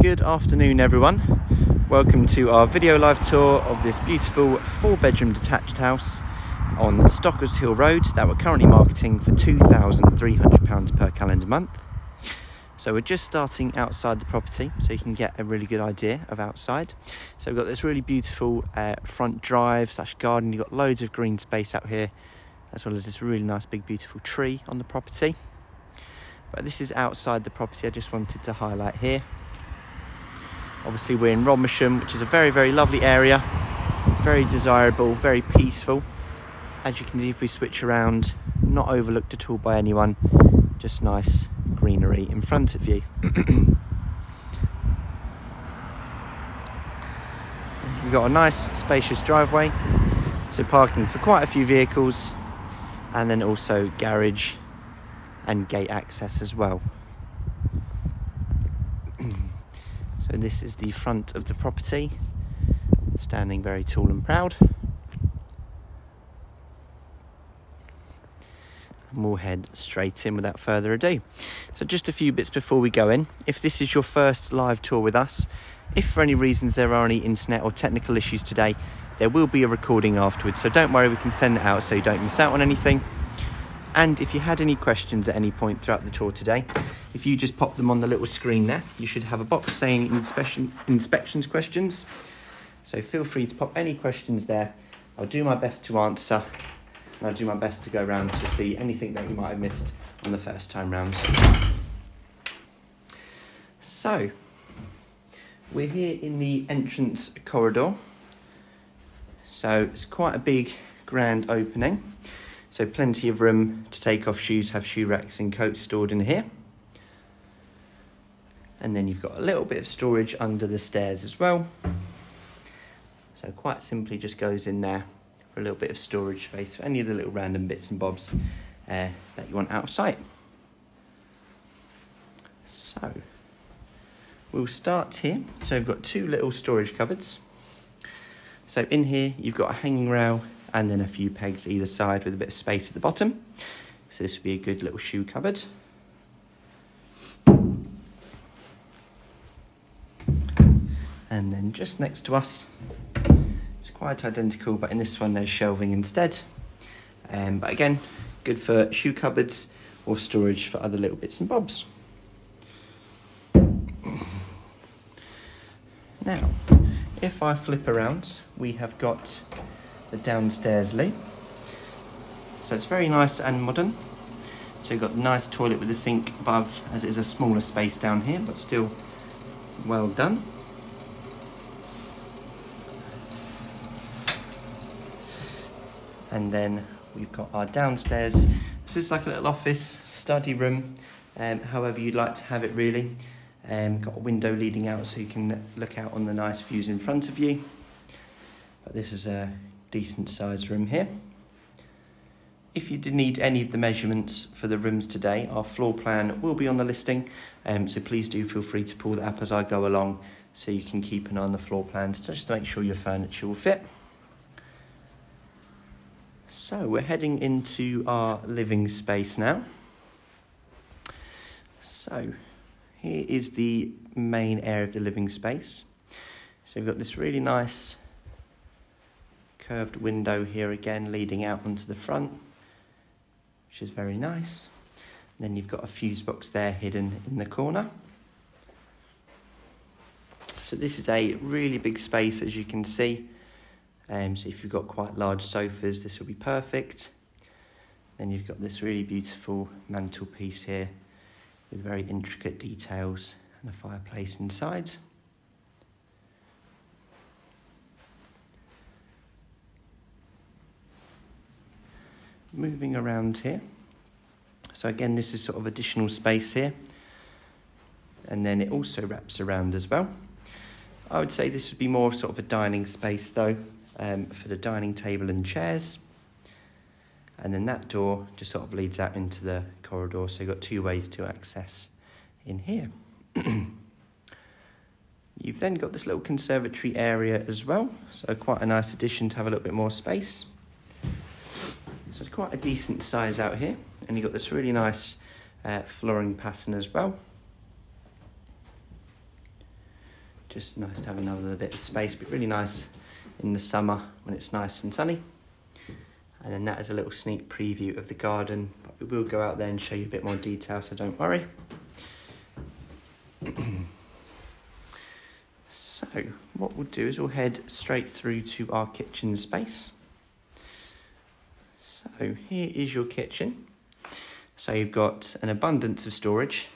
Good afternoon everyone, welcome to our video live tour of this beautiful 4-bedroom detached house on Stockers Hill Road that we're currently marketing for £2,300 per calendar month. So we're just starting outside the property so you can get a really good idea of outside. So we've got this really beautiful front drive / garden. You've got loads of green space out here, as well as this really nice big beautiful tree on the property. But this is outside the property I just wanted to highlight here. Obviously we're in Rommersham, which is a very, very lovely area, very desirable, very peaceful. As you can see, if we switch around, not overlooked at all by anyone, just nice greenery in front of you. We've got a nice spacious driveway, so parking for quite a few vehicles, and then also garage and gate access as well. So this is the front of the property, standing very tall and proud. And we'll head straight in without further ado. So just a few bits before we go in. If this is your first live tour with us, if for any reasons there are any internet or technical issues today, there will be a recording afterwards. So don't worry, we can send it out so you don't miss out on anything. And if you had any questions at any point throughout the tour today, if you just pop them on the little screen there, you should have a box saying inspections questions. So feel free to pop any questions there. I'll do my best to answer, and I'll do my best to go around to see anything that you might have missed on the first time round. So, we're here in the entrance corridor. So it's quite a big, grand opening. So plenty of room to take off shoes, have shoe racks and coats stored in here. And then you've got a little bit of storage under the stairs as well. So quite simply just goes in there for a little bit of storage space for any of the little random bits and bobs that you want out of sight. So we'll start here. So we've got two little storage cupboards. So in here you've got a hanging rail and then a few pegs either side with a bit of space at the bottom. So this would be a good little shoe cupboard. And then just next to us, it's quite identical, but in this one there's shelving instead. But again, good for shoe cupboards or storage for other little bits and bobs. Now, if I flip around, we have got the downstairs loo. So it's very nice and modern. So you've got a nice toilet with a sink above, as it is a smaller space down here, but still well done. And then we've got our downstairs. This is like a little office, study room, however you'd like to have it really. Got a window leading out so you can look out on the nice views in front of you. But this is a decent sized room here. If you did need any of the measurements for the rooms today, our floor plan will be on the listing, so please do feel free to pull that up as I go along so you can keep an eye on the floor plans just to make sure your furniture will fit. So we're heading into our living space now. So here is the main area of the living space. So we've got this really nice curved window here again leading out onto the front, which is very nice. And then you've got a fuse box there hidden in the corner. So this is a really big space, as you can see. So if you've got quite large sofas, this will be perfect. Then you've got this really beautiful mantelpiece here with very intricate details and a fireplace inside. Moving around here. So again, this is sort of additional space here. And then it also wraps around as well. I would say this would be more sort of a dining space though, for the dining table and chairs. And then that door just sort of leads out into the corridor. So you've got two ways to access in here. You've then got this little conservatory area as well. So quite a nice addition to have a little bit more space. So it's quite a decent size out here, and you've got this really nice flooring pattern as well. just nice to have another bit of space, but really nice in the summer when it's nice and sunny. And then that is a little sneak preview of the garden, but we will go out there and show you a bit more detail, so don't worry. So what we'll do is we'll head straight through to our kitchen space. So here is your kitchen. So you've got an abundance of storage,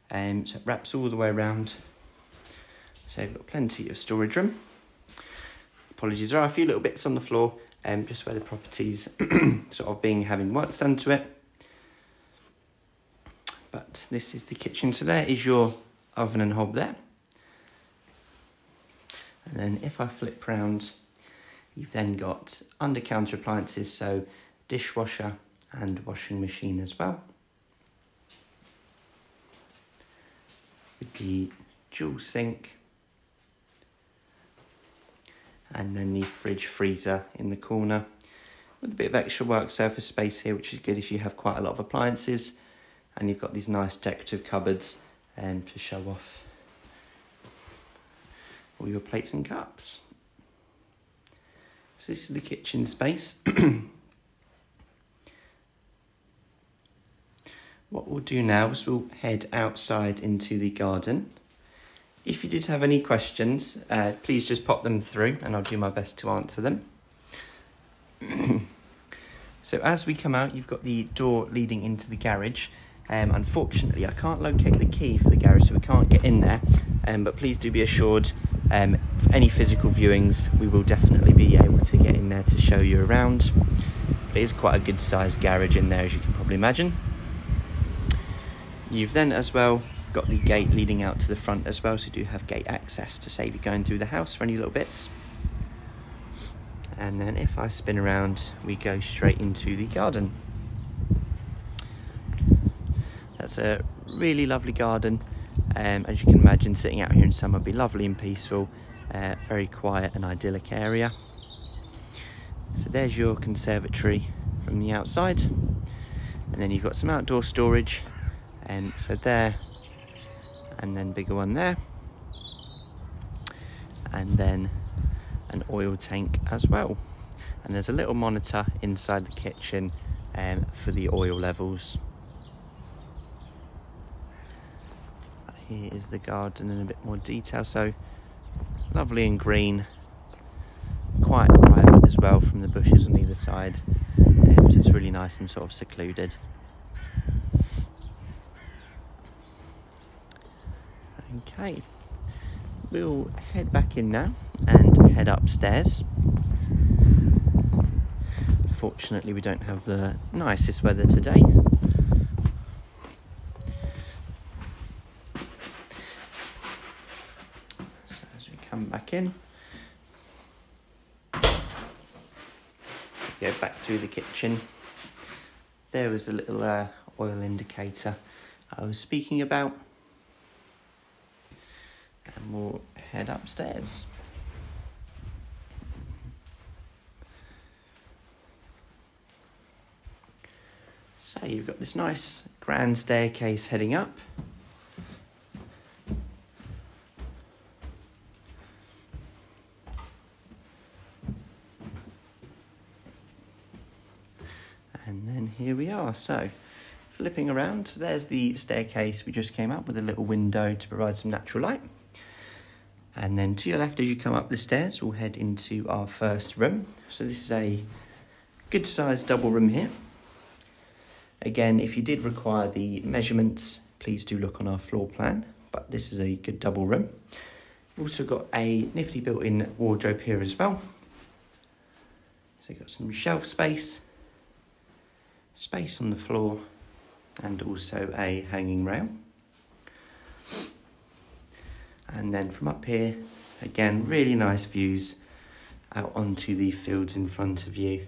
so it wraps all the way around. So you've got plenty of storage room. Apologies, there are a few little bits on the floor, just where the property's sort of having work done to it. But this is the kitchen. So there is your oven and hob there. And then if I flip round, you've then got under-counter appliances, so dishwasher and washing machine as well. With the dual sink. And then the fridge freezer in the corner. With a bit of extra work surface space here, which is good if you have quite a lot of appliances. And you've got these nice decorative cupboards to show off all your plates and cups. So this is the kitchen space. What we'll do now is we'll head outside into the garden. If you did have any questions, please just pop them through and I'll do my best to answer them. So as we come out, you've got the door leading into the garage. Unfortunately, I can't locate the key for the garage, so we can't get in there. But please do be assured, for any physical viewings, we will definitely be able to get in there to show you around. But it is quite a good sized garage in there, as you can probably imagine. You've then as well got the gate leading out to the front as well, so you do have gate access to save you going through the house for any little bits. And then if I spin around, we go straight into the garden. That's a really lovely garden. As you can imagine, sitting out here in summer would be lovely and peaceful, very quiet and idyllic area. So there's your conservatory from the outside, and then you've got some outdoor storage, so there, and then bigger one there, and then an oil tank as well. And there's a little monitor inside the kitchen for the oil levels. Here is the garden in a bit more detail, so lovely and green, quite private as well from the bushes on either side, so it's really nice and sort of secluded. Okay, we'll head back in now and head upstairs. Fortunately, we don't have the nicest weather today. So as we come back in, go back through the kitchen. There was a little oil indicator I was speaking about. And we'll head upstairs. So you've got this nice grand staircase heading up. And then here we are. So flipping around, there's the staircase we just came up with a little window to provide some natural light. And then to your left as you come up the stairs, we'll head into our first room. So this is a good sized double room here. Again, if you did require the measurements, please do look on our floor plan, but this is a good double room. We've also got a nifty built-in wardrobe here as well. So you've got some shelf space, space on the floor, and also a hanging rail. And then from up here, again, really nice views out onto the fields in front of you.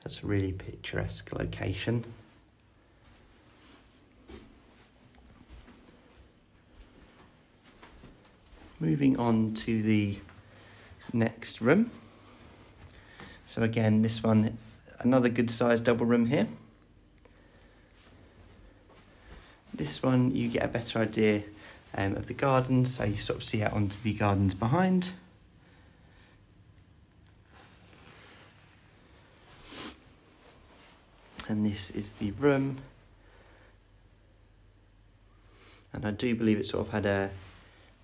That's a really picturesque location. Moving on to the next room. So again, this one, another good sized double room here. This one, you get a better idea of the garden, so you sort of see out onto the gardens behind. And this is the room. And I do believe it sort of had a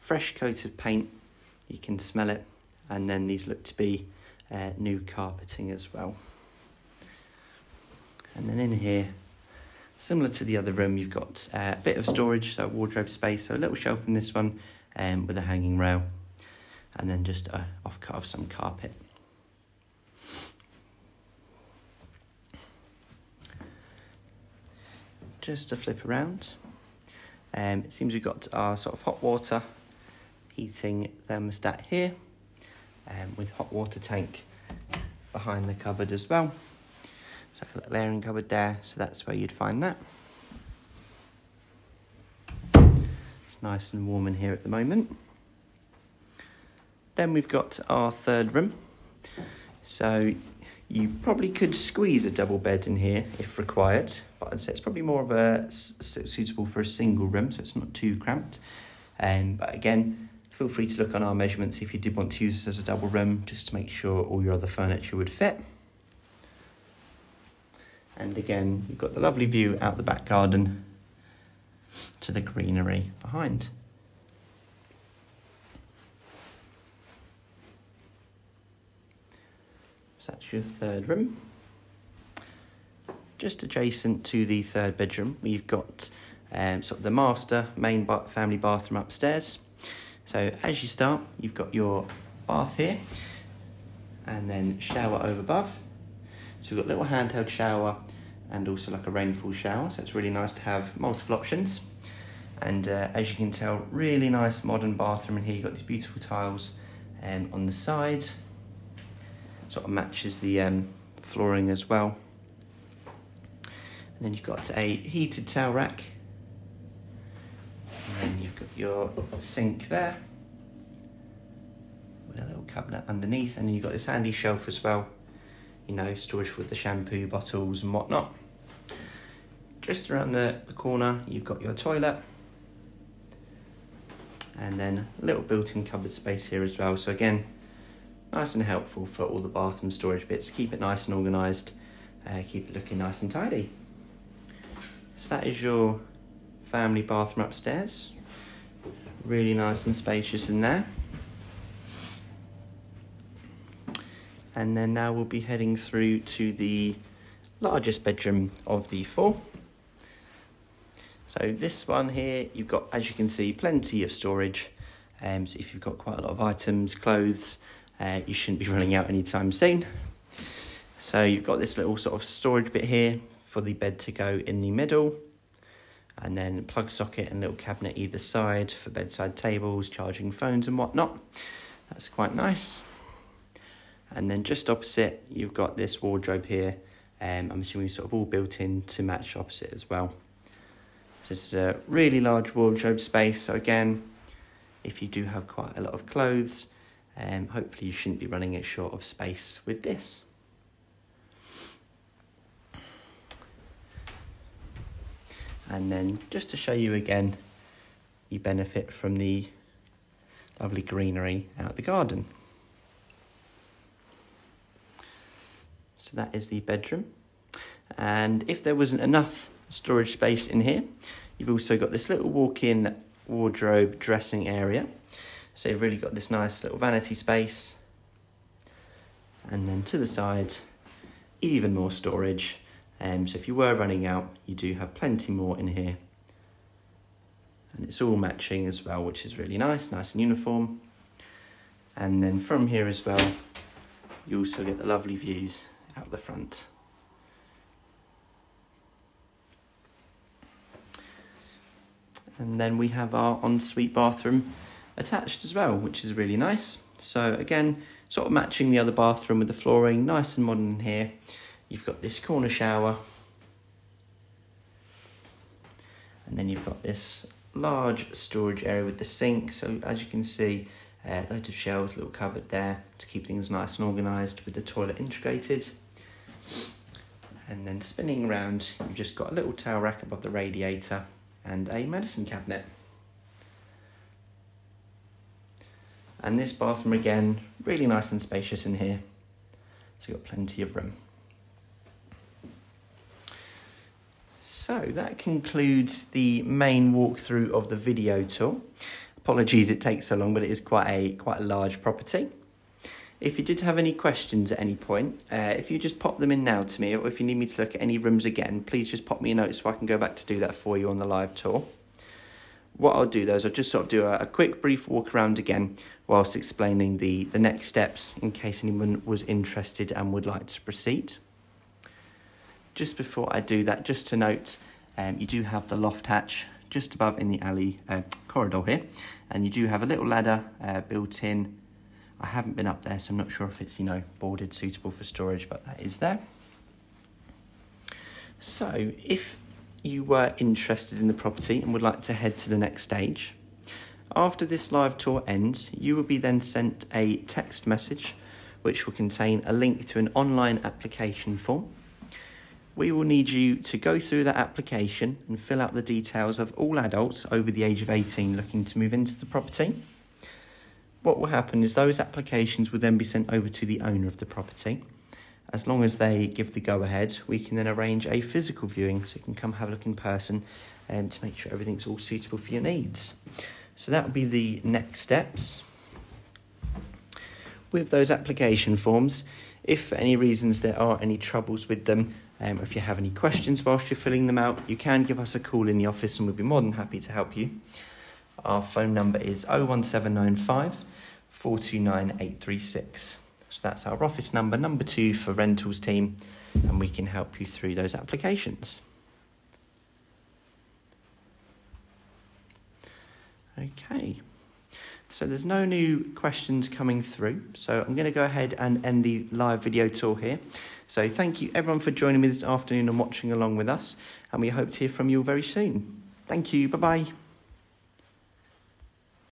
fresh coat of paint. You can smell it. And then these look to be new carpeting as well. And then in here, similar to the other room, you've got a bit of storage, so wardrobe space, so a little shelf in this one with a hanging rail, and then just a offcut of some carpet. Just to flip around, it seems we've got our sort of hot water heating thermostat here, with hot water tank behind the cupboard as well. It's like a little airing cupboard there, so that's where you'd find that. It's nice and warm in here at the moment. Then we've got our third room. So you probably could squeeze a double bed in here if required, but I'd say it's probably more of a suitable for a single room, so it's not too cramped. But again, feel free to look on our measurements if you did want to use this as a double room, just to make sure all your other furniture would fit. And again, you've got the lovely view out the back garden to the greenery behind. So that's your third room. Just adjacent to the third bedroom, we've got sort of the master main family bathroom upstairs. So as you start, you've got your bath here, and then shower over above. So we've got a little handheld shower and also like a rainfall shower, so it's really nice to have multiple options. And as you can tell, really nice modern bathroom in here. You've got these beautiful tiles on the side, sort of matches the flooring as well. And then you've got a heated towel rack, and then you've got your sink there with a little cabinet underneath, and then you've got this handy shelf as well, you know, storage for the shampoo bottles and whatnot. Just around the corner, you've got your toilet, and then a little built-in cupboard space here as well. So again, nice and helpful for all the bathroom storage bits. Keep it nice and organised, keep it looking nice and tidy. So that is your family bathroom upstairs. Really nice and spacious in there. And then now we'll be heading through to the largest bedroom of the four. So this one here, you've got, as you can see, plenty of storage. So if you've got quite a lot of items, clothes, you shouldn't be running out anytime soon. So you've got this little sort of storage bit here for the bed to go in the middle, and then plug socket and little cabinet either side for bedside tables, charging phones and whatnot. That's quite nice. And then just opposite, you've got this wardrobe here. I'm assuming sort of all built in to match opposite as well. This is a really large wardrobe space. So again, if you do have quite a lot of clothes, hopefully you shouldn't be running it short of space with this. And then just to show you again, you benefit from the lovely greenery out the garden. So that is the bedroom. And if there wasn't enough storage space in here, you've also got this little walk-in wardrobe dressing area. So you've really got this nice little vanity space. And then to the side, even more storage. So if you were running out, you do have plenty more in here. And it's all matching as well, which is really nice and uniform. And then from here as well, you also get the lovely views out the front. And then we have our ensuite bathroom attached as well, which is really nice. So again, sort of matching the other bathroom with the flooring, nice and modern in here. You've got this corner shower, and then you've got this large storage area with the sink. So as you can see, loads of shelves, little cupboard there to keep things nice and organised with the toilet integrated. And then spinning around, you've just got a little towel rack above the radiator and a medicine cabinet. And this bathroom again, really nice and spacious in here. So you've got plenty of room. So that concludes the main walkthrough of the video tour. Apologies it takes so long, but it is quite a large property. If you did have any questions at any point, if you just pop them in now to me, or if you need me to look at any rooms again, please just pop me a note so I can go back to do that for you on the live tour. What I'll do though is I'll just sort of do a quick brief walk around again whilst explaining the next steps in case anyone was interested and would like to proceed. Just before I do that, just to note, you do have the loft hatch just above in the alley corridor here, and you do have a little ladder built in. I haven't been up there, so I'm not sure if it's, boarded, suitable for storage, but that is there. So if you were interested in the property and would like to head to the next stage, after this live tour ends, you will be then sent a text message which will contain a link to an online application form. We will need you to go through that application and fill out the details of all adults over the age of 18 looking to move into the property. What will happen is those applications will then be sent over to the owner of the property. As long as they give the go-ahead, we can then arrange a physical viewing so you can come have a look in person to make sure everything's all suitable for your needs. So that will be the next steps. With those application forms, if for any reasons there are any troubles with them, if you have any questions whilst you're filling them out, you can give us a call in the office and we'll be more than happy to help you. Our phone number is 01795 429 836. So that's our office number, number 2 for rentals team, and we can help you through those applications. Okay, so there's no new questions coming through, so I'm going to go ahead and end the live video tour here. So thank you everyone for joining me this afternoon and watching along with us, and we hope to hear from you all very soon. Thank you, bye-bye.